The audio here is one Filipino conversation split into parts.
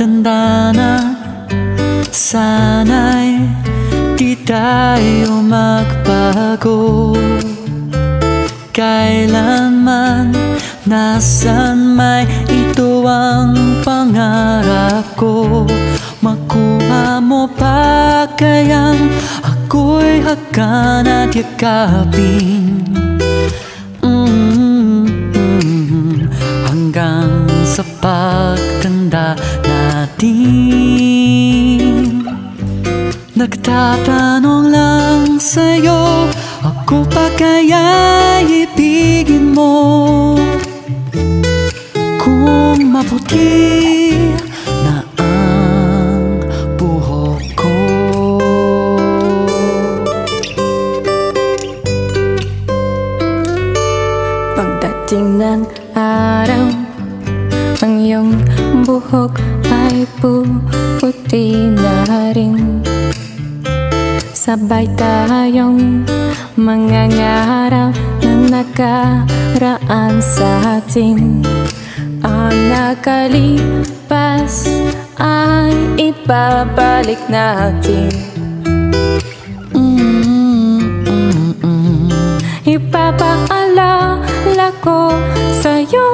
Pagtanda na, sana'y di tayo magbago. Kailanman, nasan may ito ang pangarap ko. Makuha mo pa kayang ako'y hagan at yakapin, hanggang sa pagtanda natin. Nagtatanong lang sa'yo, ako pa kaya ibigin mo? Kung maputi na ang buhok ko. Pagdating ng araw, ang iyong buhok ay puputi na rin. Sabay tayong mangangarap na nakaraan sa atin. Ang nakalipas ay ibabalik natin. Ipapaalala ko sa'yo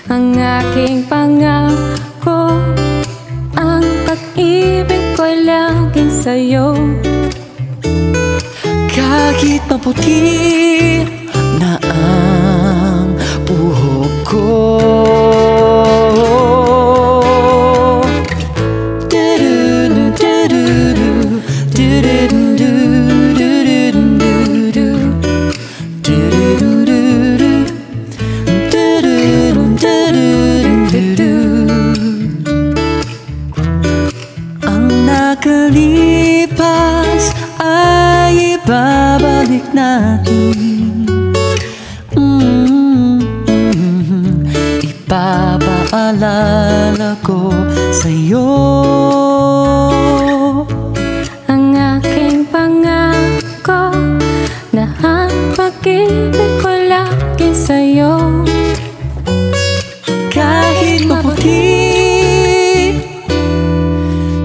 ang aking pangako, ang pag-ibig ko'y laging sa'yo. Kahit maputi na ang buhok ko, nakalipas ay ibabalik natin. Ipapaalala ko sa'yo ang aking pangako, na ang pag-ibig ko lagi sa'yo. Kahit maputi,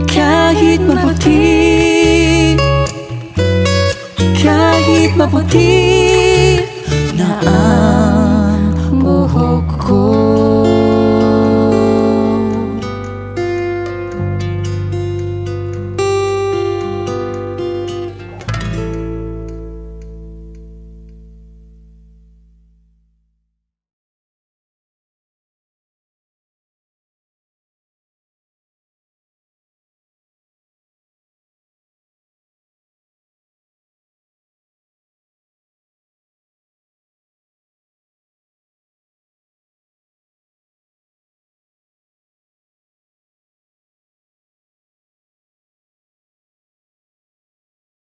kahit maputi, kahit maputi na